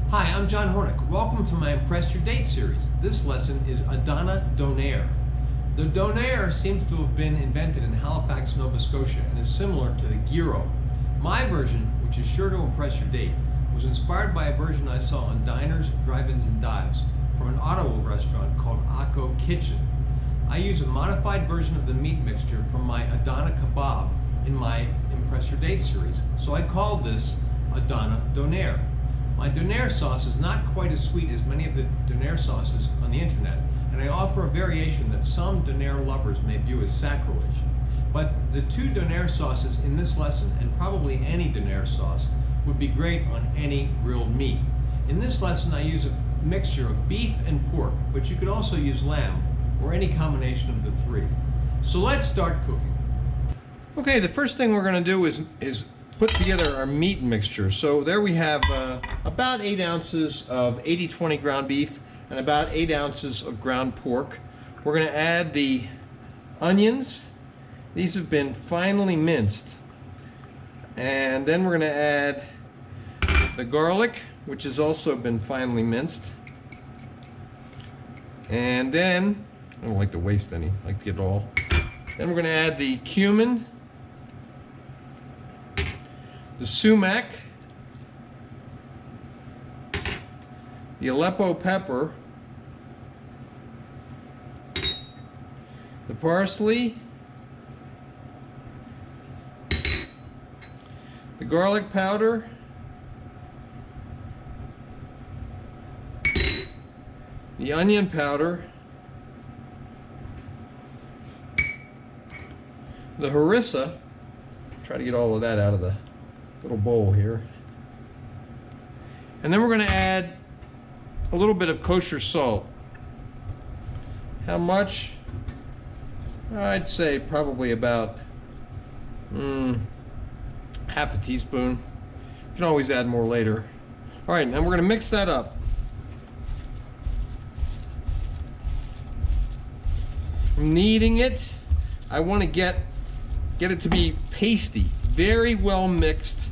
Hi, I'm John Hornick. Welcome to my Impress Your Date series. This lesson is Adana Donair. The Donair seems to have been invented in Halifax, Nova Scotia, and is similar to the gyro. My version, which is sure to impress your date, was inspired by a version I saw on diners, drive-ins, and dives from an Ottawa restaurant called Aleppo Kitchen. I use a modified version of the meat mixture from my Adana kebab in my Impress Your Date series, so I called this Adana Donair. My Donair sauce is not quite as sweet as many of the Donair sauces on the internet, and I offer a variation that some Donair lovers may view as sacrilege. But the two Donair sauces in this lesson, and probably any Donair sauce, would be great on any grilled meat. In this lesson I use a mixture of beef and pork, but you can also use lamb, or any combination of the three. So let's start cooking. Okay, the first thing we're going to do is put together our meat mixture. So there we have about 8 ounces of 80/20 ground beef and about 8 ounces of ground pork. We're going to add the onions. These have been finely minced. And then we're going to add the garlic, which has also been finely minced. And then, I don't like to waste any, I like to get it all. Then we're going to add the cumin, the sumac, the Aleppo pepper, the parsley, the garlic powder, the onion powder, the harissa. Try to get all of that out of the little bowl here. And then we're going to add a little bit of kosher salt. How much? I'd say probably about half a teaspoon. You can always add more later. All right, now we're going to mix that up. I'm kneading it. I want to get it to be pasty, very well mixed,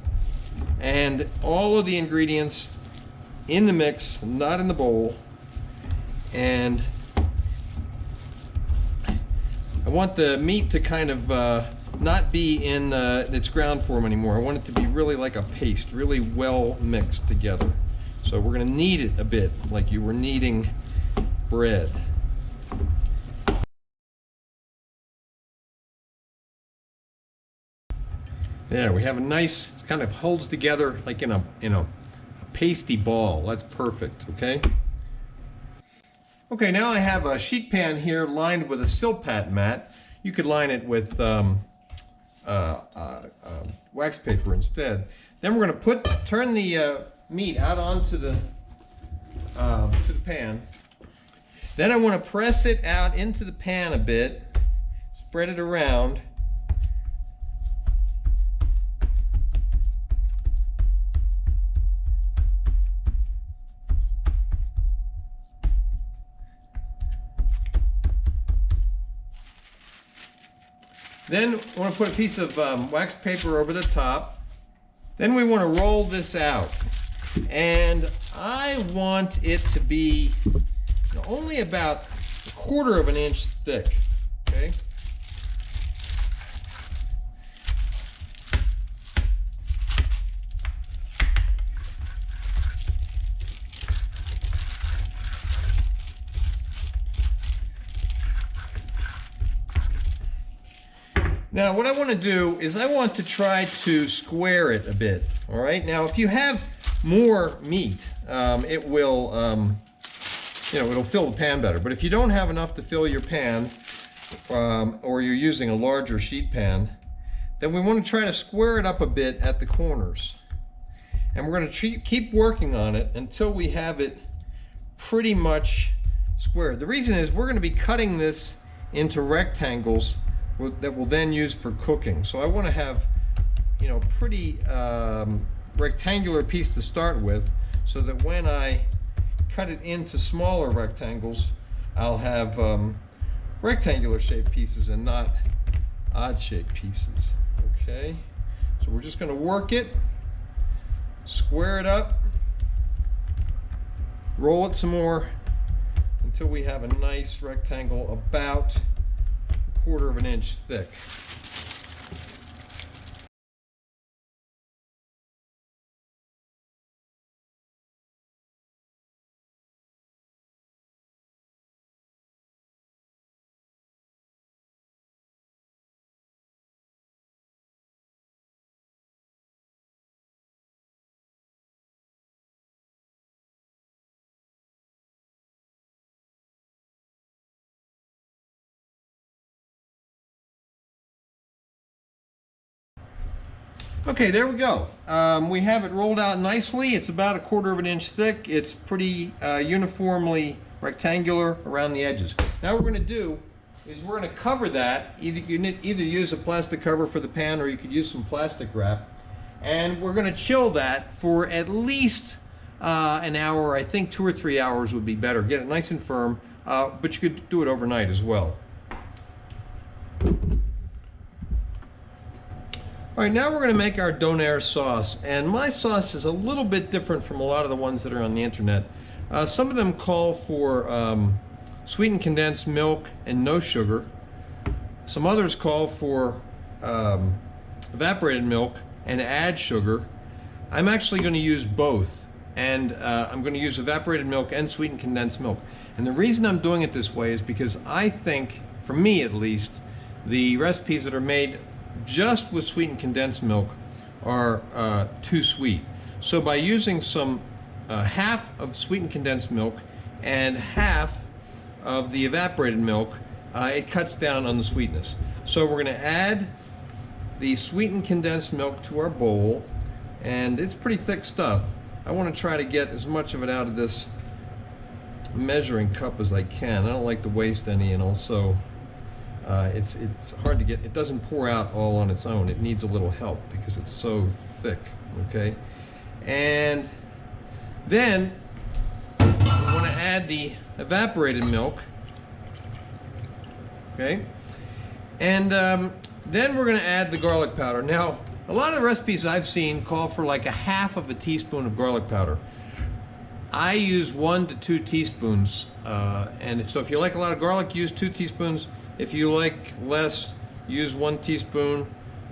and all of the ingredients in the mix, not in the bowl. And I want the meat to kind of not be in its ground form anymore. I want it to be really like a paste, really well mixed together. So we're going to knead it a bit like you were kneading bread. There, we have a nice, it kind of holds together like in a pasty ball. That's perfect, okay? Okay, now I have a sheet pan here lined with a silpat mat. You could line it with wax paper instead. Then we're going to turn the meat out onto the to the pan. Then I want to press it out into the pan a bit, spread it around. Then I want to put a piece of wax paper over the top. Then we want to roll this out. And I want it to be only about 1/4 of an inch thick. Okay? Now what I want to do is I want to try to square it a bit. All right. Now if you have more meat, it will, it'll fill the pan better. But if you don't have enough to fill your pan, or you're using a larger sheet pan, then we want to try to square it up a bit at the corners. And we're going to keep working on it until we have it pretty much squared. The reason is we're going to be cutting this into rectangles that we'll then use for cooking. So I want to have, pretty rectangular piece to start with, so that when I cut it into smaller rectangles, I'll have rectangular shaped pieces and not odd shaped pieces. Okay, so we're just going to work it, square it up, Roll it some more until we have a nice rectangle about 1/4 of an inch thick. Okay, there we go. We have it rolled out nicely. It's about 1/4 of an inch thick. It's pretty uniformly rectangular around the edges. Now what we're going to do is we're going to cover that. Either use a plastic cover for the pan, or you could use some plastic wrap. And we're going to chill that for at least an hour. I think 2 or 3 hours would be better. Get it nice and firm, but you could do it overnight as well. All right, now we're going to make our Donair sauce, and my sauce is a little bit different from a lot of the ones that are on the internet. Some of them call for sweetened condensed milk and no sugar. Some others call for evaporated milk and add sugar. I'm actually going to use both, and I'm going to use evaporated milk and sweetened condensed milk. And the reason I'm doing it this way is because I think, for me at least, the recipes that are made just with sweetened condensed milk are too sweet. So by using some half of sweetened condensed milk and half of the evaporated milk, it cuts down on the sweetness. So we're going to add the sweetened condensed milk to our bowl, and it's pretty thick stuff. I want to try to get as much of it out of this measuring cup as I can. I don't like to waste any, and also it's hard to get. It doesn't pour out all on its own. It needs a little help because it's so thick. Okay, and then we want to add the evaporated milk. Okay, and then we're going to add the garlic powder. Now, a lot of the recipes I've seen call for like 1/2 teaspoon of garlic powder. I use 1 to 2 teaspoons, and so if you like a lot of garlic, use 2 teaspoons. If you like less, use 1 teaspoon.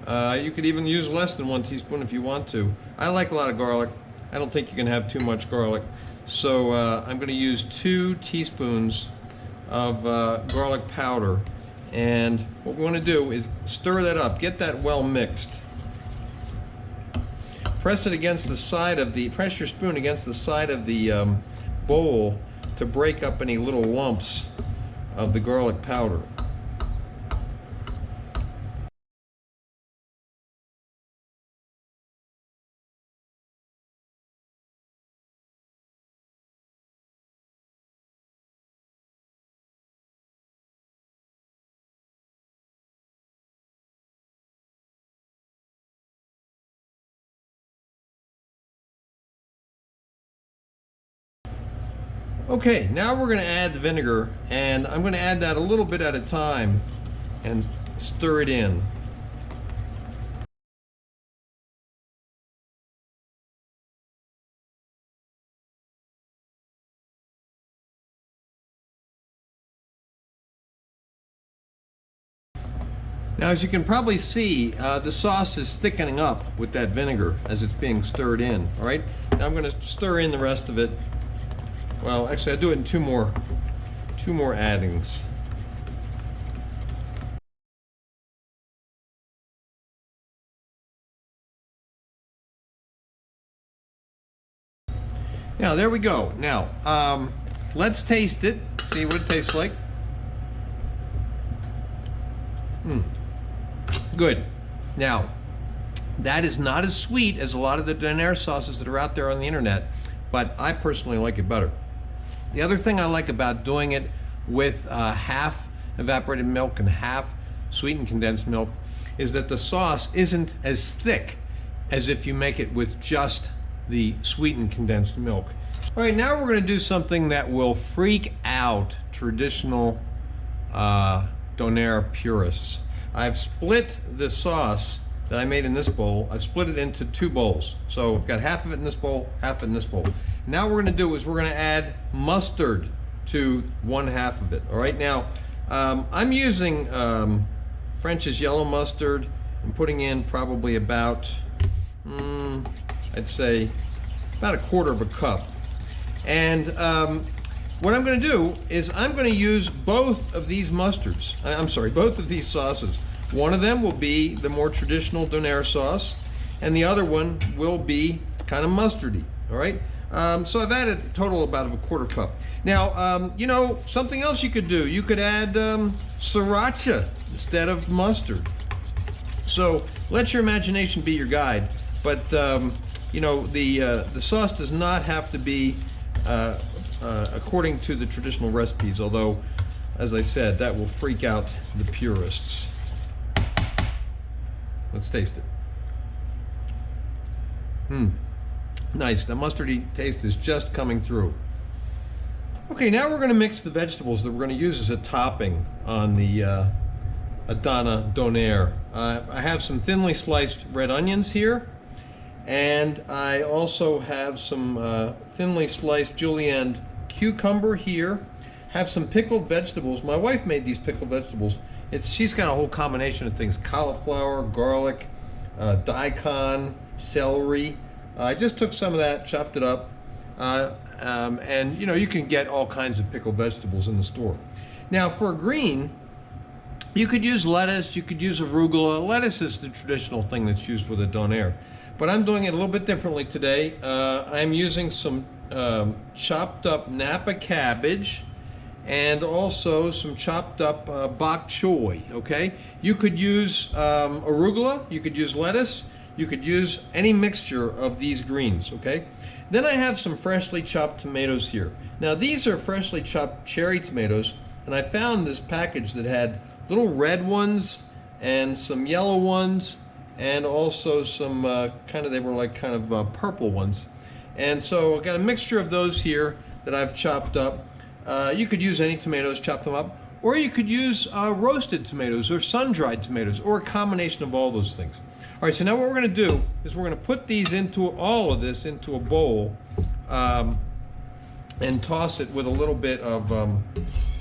You could even use less than 1 teaspoon if you want to. I like a lot of garlic. I don't think you can have too much garlic. So I'm going to use 2 teaspoons of garlic powder. And what we want to do is stir that up. Get that well mixed. Press it against the side of the, press your spoon against the side of the bowl to break up any little lumps of the garlic powder. Okay, now we're going to add the vinegar, and I'm going to add that a little bit at a time and stir it in. Now, as you can probably see, the sauce is thickening up with that vinegar as it's being stirred in. All right, now I'm going to stir in the rest of it. Well, actually, I'll do it in two more addings. Now, there we go. Now, let's taste it. See what it tastes like. Good. Now, that is not as sweet as a lot of the Donair sauces that are out there on the internet, but I personally like it better. The other thing I like about doing it with half evaporated milk and half sweetened condensed milk is that the sauce isn't as thick as if you make it with just the sweetened condensed milk. All right, now we're going to do something that will freak out traditional Donair purists. I've split the sauce that I made in this bowl, I've split it into 2 bowls. So I've got half of it in this bowl, half of it in this bowl. Now what we're going to do is we're going to add mustard to 1/2 of it. All right, now I'm using French's yellow mustard. I'm putting in probably about, I'd say about 1/4 of a cup. And what I'm going to do is I'm going to use both of these mustards. I'm sorry, both of these sauces. One of them will be the more traditional Donair sauce, and the other one will be kind of mustardy. All right. So I've added a total about of 1/4 cup. Now, you know, something else you could do. You could add sriracha instead of mustard. So let your imagination be your guide. But you know, the sauce does not have to be according to the traditional recipes. Although, as I said, that will freak out the purists. Let's taste it. Nice. The mustardy taste is just coming through. Okay, now we're going to mix the vegetables that we're going to use as a topping on the Adana Donair. I have some thinly sliced red onions here, and I also have some thinly sliced julienned cucumber here. Have some pickled vegetables. My wife made these pickled vegetables. She's got a whole combination of things: cauliflower, garlic, daikon, celery. I just took some of that, chopped it up, and you know, you can get all kinds of pickled vegetables in the store. Now for a green, you could use lettuce, you could use arugula. Lettuce is the traditional thing that's used with a donair, but I'm doing it a little bit differently today. I'm using some chopped up napa cabbage and also some chopped up bok choy. Okay, you could use arugula, you could use lettuce, you could use any mixture of these greens. Okay, then I have some freshly chopped tomatoes here. Now these are freshly chopped cherry tomatoes, and I found this package that had little red ones and some yellow ones, and also some they were like kind of purple ones. And so I've got a mixture of those here that I've chopped up. You could use any tomatoes, chop them up, or you could use roasted tomatoes or sun-dried tomatoes, or a combination of all those things. All right, so now what we're going to do is we're going to put these into all of this into a bowl and toss it with a little bit of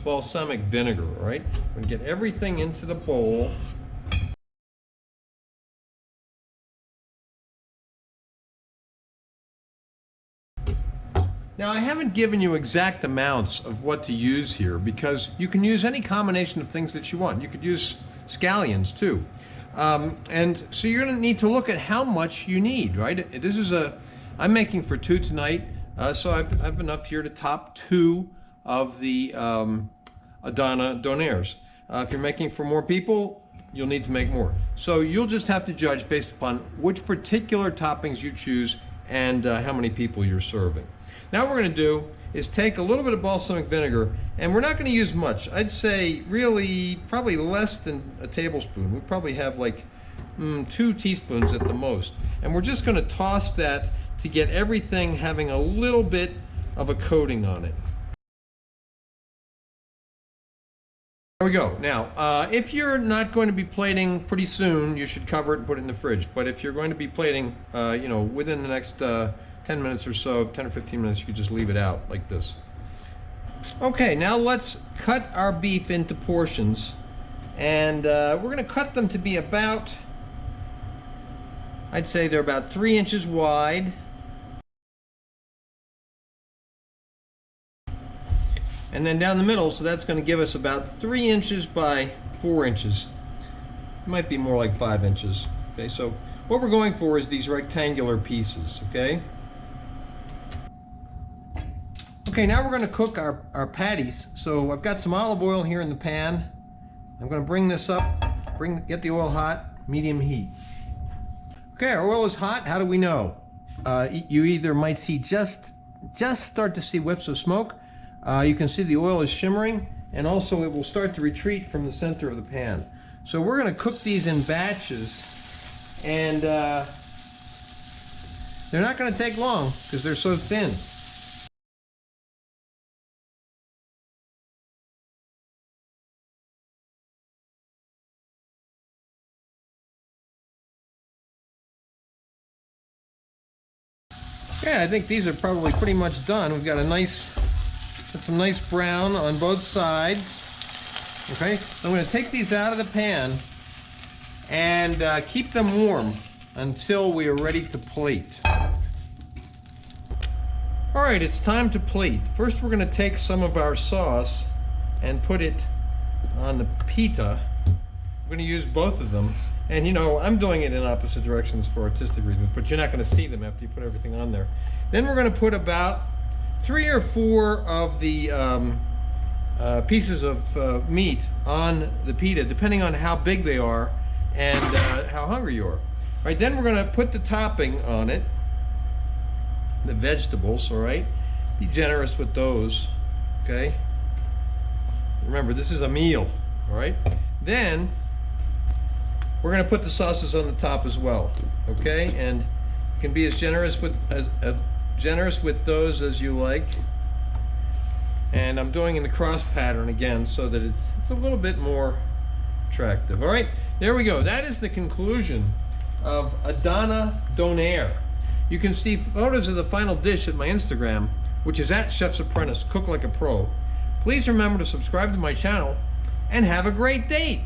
balsamic vinegar. All right, we're going to get everything into the bowl. Now I haven't given you exact amounts of what to use here, because you can use any combination of things that you want. You could use scallions too. And so you're going to need to look at how much you need, right? This is I'm making for 2 tonight, so I've enough here to top 2 of the Adana Donairs. If you're making for more people, you'll need to make more. So you'll just have to judge based upon which particular toppings you choose and how many people you're serving. Now what we're going to do is take a little bit of balsamic vinegar, and we're not going to use much. I'd say really probably less than a tablespoon. We probably have like 2 teaspoons at the most. And we're just going to toss that to get everything having a little bit of a coating on it. There we go. Now, if you're not going to be plating pretty soon, you should cover it and put it in the fridge. But if you're going to be plating, you know, within the next 10 minutes or so, 10 or 15 minutes, you could just leave it out like this. Okay, now let's cut our beef into portions, and we're going to cut them to be about, I'd say they're about 3 inches wide. And then down the middle, so that's going to give us about 3 inches by 4 inches. It might be more like 5 inches. Okay, so what we're going for is these rectangular pieces, okay? Okay, now we're going to cook our patties. So I've got some olive oil here in the pan. I'm going to bring this up, get the oil hot, medium heat. Okay, our oil is hot. How do we know? You either might see just start to see whiffs of smoke. You can see the oil is shimmering, and also it will start to retreat from the center of the pan. So we're going to cook these in batches, and they're not going to take long because they're so thin. Yeah, I think these are probably pretty much done. We've got some nice brown on both sides. Okay, I'm going to take these out of the pan and keep them warm until we are ready to plate. All right, it's time to plate. First, we're going to take some of our sauce and put it on the pita. I'm going to use both of them. And you know, I'm doing it in opposite directions for artistic reasons, but you're not going to see them after you put everything on there. Then we're going to put about 3 or 4 of the pieces of meat on the pita, depending on how big they are and how hungry you are. All right, then we're going to put the topping on it, the vegetables, all right? Be generous with those, okay? Remember, this is a meal, all right? Then we're going to put the sauces on the top as well, okay? And you can be as generous with those as you like. And I'm doing in the cross pattern again so that it's a little bit more attractive. All right, there we go. That is the conclusion of Adana Donair. You can see photos of the final dish at my Instagram, which is at Chef's Apprentice, Cook Like a Pro. Please remember to subscribe to my channel and have a great date.